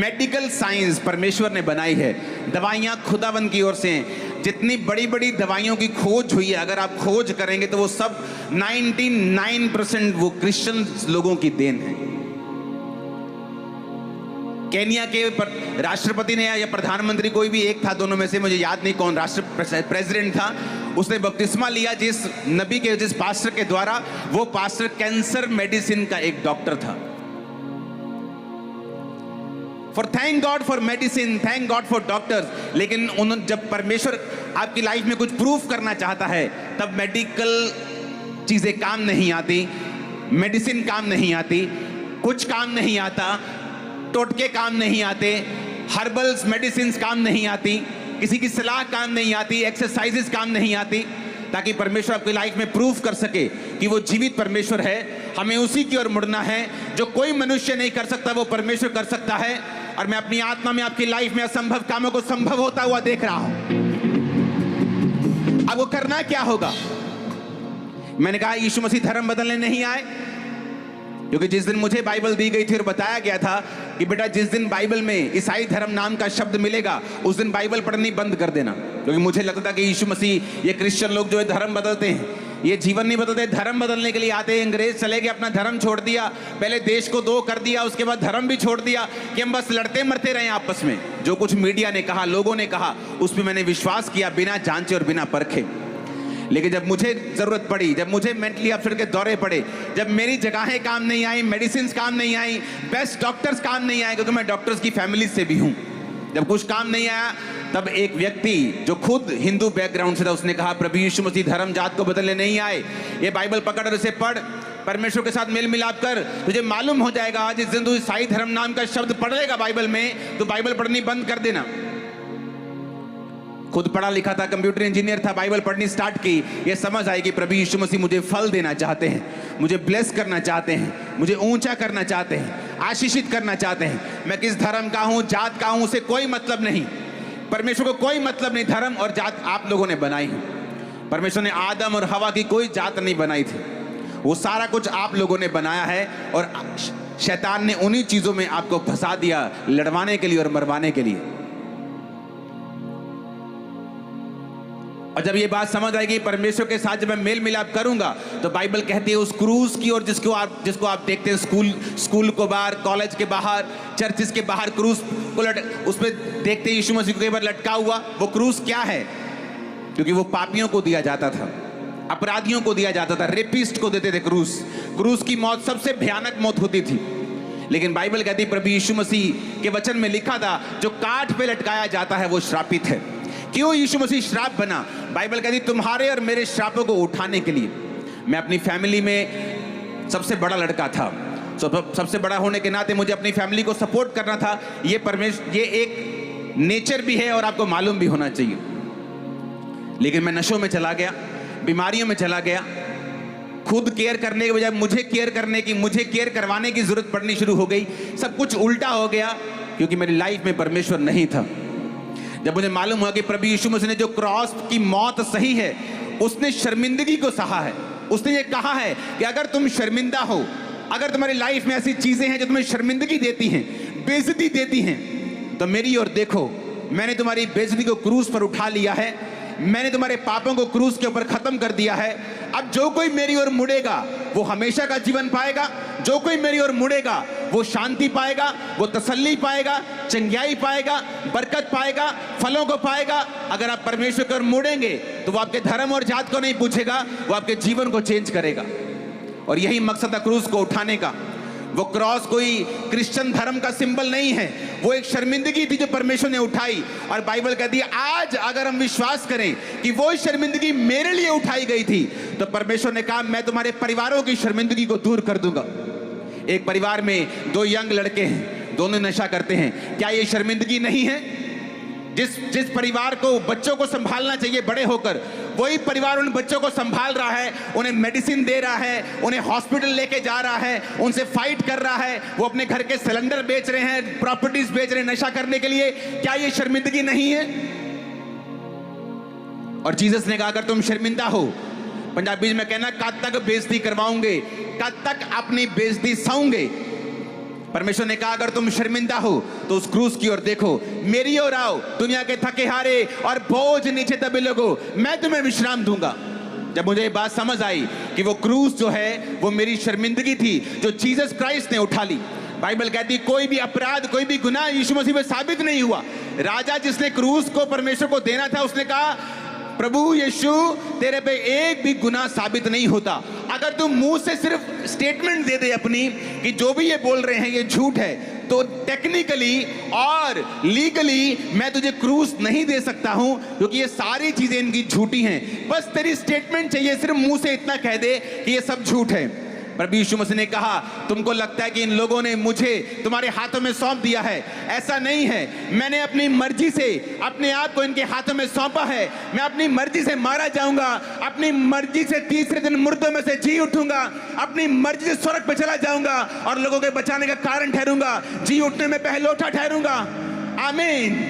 Medical science परमेश्वर ने बनाई है। दवाइयाँ खुदावंद की ओर से हैं। जितनी बड़ी बड़ी दवाइयों की खोज हुई है, अगर आप खोज करेंगे तो वो सब 99% वो क्रिश्चियन लोगों की देन है। केनिया के राष्ट्रपति ने या प्रधानमंत्री, कोई भी एक था दोनों में से, मुझे याद नहीं कौन प्रेसिडेंट था, उसने बपतिस्मा लिया जिस नबी के, जिस पास्टर के द्वारा, वो पास्टर कैंसर मेडिसिन का एक डॉक्टर था। For thank God for medicine, thank God for doctors. लेकिन उन्होंने, जब परमेश्वर आपकी लाइफ में कुछ प्रूफ करना चाहता है, तब मेडिकल चीजें काम नहीं आती, मेडिसिन काम नहीं आती, कुछ काम नहीं आता, टोटके काम नहीं आते, हर्बल्स मेडिसिन काम नहीं आती, किसी की सलाह काम नहीं आती, एक्सरसाइजेस काम नहीं आती, ताकि परमेश्वर आपकी लाइफ में प्रूफ कर सके कि वो जीवित परमेश्वर है। हमें उसी की ओर मुड़ना है। जो कोई मनुष्य नहीं कर सकता वो परमेश्वर कर सकता है। और मैं अपनी आत्मा में आपकी लाइफ में असंभव कामों को संभव होता हुआ देख रहा हूं। अब वो करना क्या होगा? मैंने कहा यीशु मसीह धर्म बदलने नहीं आए, क्योंकि जिस दिन मुझे बाइबल दी गई थी और बताया गया था कि बेटा जिस दिन बाइबल में ईसाई धर्म नाम का शब्द मिलेगा उस दिन बाइबल पढ़नी बंद कर देना। क्योंकि मुझे लगता था कि यीशु मसीह, ये क्रिश्चियन लोग जो है धर्म बदलते हैं, ये जीवन नहीं बदलते, धर्म बदलने के लिए आते हैं। अंग्रेज चले गए, अपना धर्म छोड़ दिया, पहले देश को दो कर दिया, उसके बाद धर्म भी छोड़ दिया कि हम बस लड़ते मरते रहे आपस में। जो कुछ मीडिया ने कहा, लोगों ने कहा, उस पर मैंने विश्वास किया बिना जांचे और बिना परखे। लेकिन जब मुझे जरूरत पड़ी, जब मुझे मेंटली अपसेट के दौरे पड़े, जब मेरी जगहें काम नहीं आई, मेडिसिन काम नहीं आई, बेस्ट डॉक्टर्स काम नहीं आए, क्योंकि मैं डॉक्टर्स की फैमिली से भी हूं, जब कुछ काम नहीं आया, तब एक व्यक्ति जो खुद हिंदू बैकग्राउंड से था, उसने कहा प्रभु यीशु मसीह धर्म जात को बदलने नहीं आए, ये बाइबल पकड़ और इसे पढ़, परमेश्वर के साथ मेल मिलाप कर, तुझे मालूम हो जाएगा। जिस दिन तू ईसाई धर्म नाम का शब्द पढ़ लेगा बाइबल में, तो बाइबल पढ़नी बंद कर देना। खुद पढ़ा लिखा था, कंप्यूटर इंजीनियर था, बाइबल पढ़नी स्टार्ट की, ये समझ आई कि प्रभु यीशु मसीह मुझे फल देना चाहते हैं, मुझे ब्लेस करना चाहते हैं, मुझे ऊंचा करना चाहते हैं, आशीषित करना चाहते हैं। मैं किस धर्म का हूं, जात का हूं, उसे कोई मतलब नहीं, परमेश्वर को कोई मतलब नहीं। धर्म और जात आप लोगों ने बनाई है। परमेश्वर ने आदम और हवा की कोई जात नहीं बनाई थी, वो सारा कुछ आप लोगों ने बनाया है। और शैतान ने उन्हीं चीजों में आपको फंसा दिया, लड़वाने के लिए और मरवाने के लिए। और जब ये बात समझ आएगी परमेश्वर के साथ जब मैं मेल मिलाप करूंगा, तो बाइबल कहती है उस क्रूस की, और जिसको आप देखते हैं स्कूल को बाहर, कॉलेज के बाहर, चर्चिस के बाहर क्रूस को उस पर देखते हैं यीशु मसीह को कई बार लटका हुआ। वो क्रूस क्या है? क्योंकि वो पापियों को दिया जाता था, अपराधियों को दिया जाता था, रेपिस्ट को देते थे क्रूस। क्रूस की मौत सबसे भयानक मौत होती थी। लेकिन बाइबल कहती है प्रभु यीशु मसीह के वचन में लिखा था जो काठ पे लटकाया जाता है वो श्रापित है। क्यों यीशु मसीह श्राप बना? बाइबल कहती तुम्हारे और मेरे श्रापों को उठाने के लिए। मैं अपनी फैमिली में सबसे बड़ा लड़का था, सबसे बड़ा होने के नाते मुझे अपनी फैमिली को सपोर्ट करना था। ये एक नेचर भी है और आपको मालूम भी होना चाहिए। लेकिन मैं नशों में चला गया, बीमारियों में चला गया, खुद केयर करने के बजाय मुझे केयर करवाने की जरूरत पड़नी शुरू हो गई। सब कुछ उल्टा हो गया क्योंकि मेरी लाइफ में परमेश्वर नहीं था। जब मुझे मालूम हुआ कि प्रभु यीशु मसीह ने जो क्रॉस की मौत सही है, उसने शर्मिंदगी को सहा है। उसने ये कहा है कि अगर तुम शर्मिंदा हो, अगर तुम्हारी लाइफ में ऐसी चीजें हैं जो तुम्हें शर्मिंदगी देती हैं, बेइज्जती देती हैं, तो मेरी ओर देखो, मैंने तुम्हारी बेइज्जती को क्रूस पर उठा लिया है, मैंने तुम्हारे पापों को क्रूस के ऊपर खत्म कर दिया है। अब जो कोई मेरी ओर मुड़ेगा वो हमेशा का जीवन पाएगा, जो कोई मेरी ओर मुड़ेगा वो शांति पाएगा, वो तसल्ली पाएगा, चंगियाई पाएगा, बरकत पाएगा, फलों को पाएगा। अगर आप परमेश्वर की ओर मुड़ेंगे तो वो आपके धर्म और जात को नहीं पूछेगा, वो आपके जीवन को चेंज करेगा। और यही मकसद था क्रूस को उठाने का। वो क्रॉस कोई क्रिश्चियन धर्म का सिंबल नहीं है, वो एक शर्मिंदगी थी जो परमेश्वर ने उठाई। और बाइबल कहती है आज अगर हम विश्वास करें कि वो शर्मिंदगी मेरे लिए उठाई गई थी, तो परमेश्वर ने कहा मैं तुम्हारे परिवारों की शर्मिंदगी को दूर कर दूंगा। एक परिवार में 2 यंग लड़के हैं, दोनों नशा करते हैं, क्या ये शर्मिंदगी नहीं है? जिस परिवार को बच्चों को संभालना चाहिए बड़े होकर, वही परिवार उन बच्चों को संभाल रहा है, उन्हें मेडिसिन दे रहा है, उन्हें हॉस्पिटल लेके जा रहा है, उनसे फाइट कर रहा है, वो अपने घर के सिलेंडर बेच रहे हैं, प्रॉपर्टीज बेच रहे हैं नशा करने के लिए। क्या ये शर्मिंदगी नहीं है? और जीसस ने कहा अगर तुम शर्मिंदा हो, पंजाबी में कहना कद तक बेइज्जती करवाओगे, कद तक अपनी बेइज्जती सहूंगे। परमेश्वर ने कहा अगर तुम शर्मिंदा हो तो उस क्रूस की ओर देखो, मेरी ओर आओ दुनिया के थके हारे और बोझ नीचे दबे लोगों, मैं तुम्हें विश्राम दूंगा। जब मुझे ये बात समझ आई कि वो क्रूस जो है वो मेरी शर्मिंदगी थी जो जीसस क्राइस्ट ने उठा ली। बाइबल कहती कोई भी अपराध, कोई भी गुनाह यीशु मसीह में साबित नहीं हुआ। राजा जिसने क्रूस को परमेश्वर को देना था, उसने कहा प्रभु यीशु तेरे पे एक भी गुनाह साबित नहीं होता। अगर तुम मुंह से सिर्फ स्टेटमेंट दे दे अपनी कि जो भी ये बोल रहे हैं ये झूठ है, तो टेक्निकली और लीगली मैं तुझे क्रूस नहीं दे सकता हूं, क्योंकि ये सारी चीजें इनकी झूठी हैं। बस तेरी स्टेटमेंट चाहिए, सिर्फ मुंह से इतना कह दे कि ये सब झूठ है। प्रभु यीशु मसीह ने कहा तुमको लगता है कि इन लोगों ने मुझे तुम्हारे हाथों में सौंप दिया है, ऐसा नहीं है। मैंने अपनी मर्जी से अपने आप को इनके हाथों में सौंपा है। मैं अपनी मर्जी से मारा जाऊंगा, अपनी मर्जी से तीसरे दिन मुर्दों में से जी उठूंगा, अपनी मर्जी से स्वर्ग पे चला जाऊंगा और लोगों के बचाने का कारण ठहरूंगा, जी उठने में पहलोठा ठहरूंगा। आमीन।